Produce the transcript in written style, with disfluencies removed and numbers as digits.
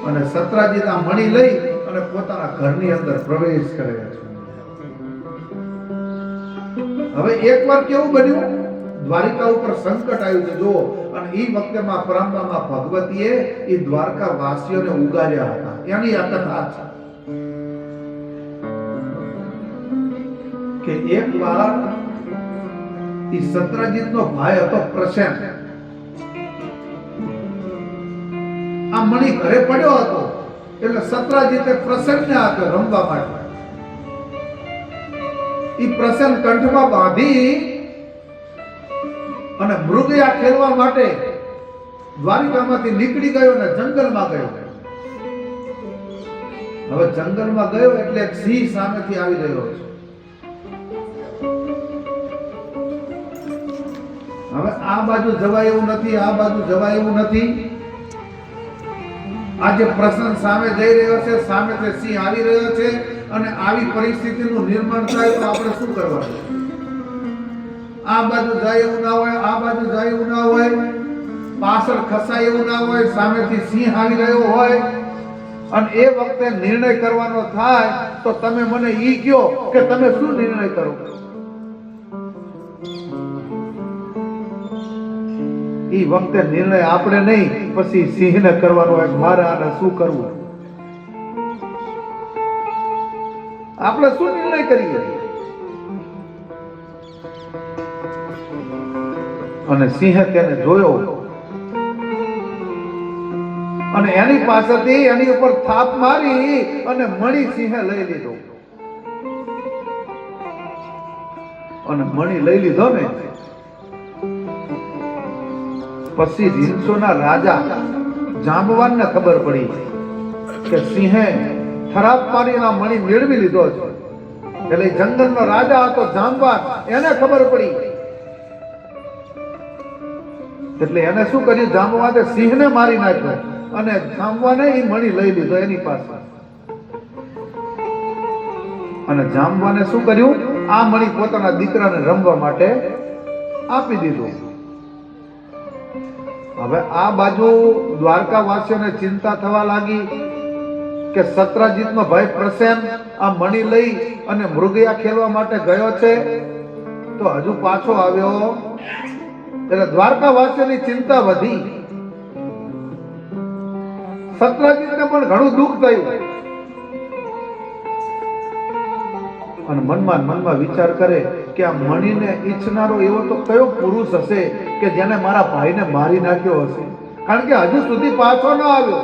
અને સત્રાજીત આ મણી લઈ અને પોતાના ઘરની અંદર પ્રવેશ કરે છે. હવે એકવાર કેવું બન્યું, દ્વારિકા ઉપર સંકટ આવ્યું છે જો, અને એ વખતે માં પરાંબામાં ભગવતીએ એ દ્વારકા વાસીઓને ઉગાર્યા હતા. એની આ કથા છે કે એકવાર એ સત્રજીતનો ભાઈ હતો પ્રસેન, આ મણી ઘરે પડ્યો હતો એટલે સત્રાજીતે પ્રસેનને આપ્યો રમવા માટે. એ પ્રસેન કંઠમાં બાંધી અને મૃગયા ખેલવા માટે દ્વારિકામાંથી નીકળી ગયો અને જંગલમાં ગયો. હવે જંગલમાં ગયો એટલે એક સિંહ સામેથી આવી રહ્યો છે. હવે આ બાજુ જવાય એવું નથી, આ બાજુ જવાય એવું નથી. આજે પ્રસન્ન સામે જઈ રહ્યો છે, સામે તે સિંહ આવી રહ્યો છે, અને આવી પરિસ્થિતિનું નિર્માણ થાય તો આપણે શું કરવાનું? આ બાજુ જાય એવું ના હોય, આ બાજુ જાય એવું ના હોય, પાછળ ખસાય એવું ના હોય, સામેથી સિંહ આવી રહ્યો હોય, અને એ વખતે નિર્ણય કરવાનો થાય તો તમે મને ઈ કહો કે તમે શું નિર્ણય કરો? ઈ વખતે નિર્ણય આપણે નહીં, પછી સિંહને કરવાનો હોય મારે આને શું કરવું. આપણે શું નિર્ણય કરીએ? અને સિંહે તેને જોયો અને એની પાસેથી એની ઉપર થાપ મારી અને મણી સિંહે લઈ લીધો. અને મણી લઈ લીધો ને પછી રીંછોના રાજા જાંબવાનને ખબર પડી કે સિંહે થરાપ મારીને મણી મેળવી લીધો છે. એટલે જંગલનો રાજા હતો જાંબવાન, એને ખબર પડી એટલે એને શું કર્યું, જાંબવાને સિંહને મારી નાખ્યો અને જાંબવાને એ મણી લઈ લીધો એની પાસે. અને જાંબવાને શું કર્યું, આ મણી પોતાના દીકરાને રમવા માટે આપી દીધું. હવે આ બાજુ દ્વારકા વાસીઓને ચિંતા થવા લાગી કે સત્રાજીતનો ભાઈ પ્રસેન આ મણી લઈ અને મૃગયા ખેલવા માટે ગયો છે તો હજુ પાછો આવ્યો. એટલે દ્વારકા વાસીઓની ચિંતા વધી. સત્રાજીતને પણ ઘણું દુઃખ થયું અને મનમાં વિચાર કરે કે આ મણીને ઈચ્છનારો એવો તો કયો પુરુષ હશે કે જેને મારા ભાઈને મારી નાખ્યો હશે, કારણ કે હજુ સુધી પાછો ન આવ્યો.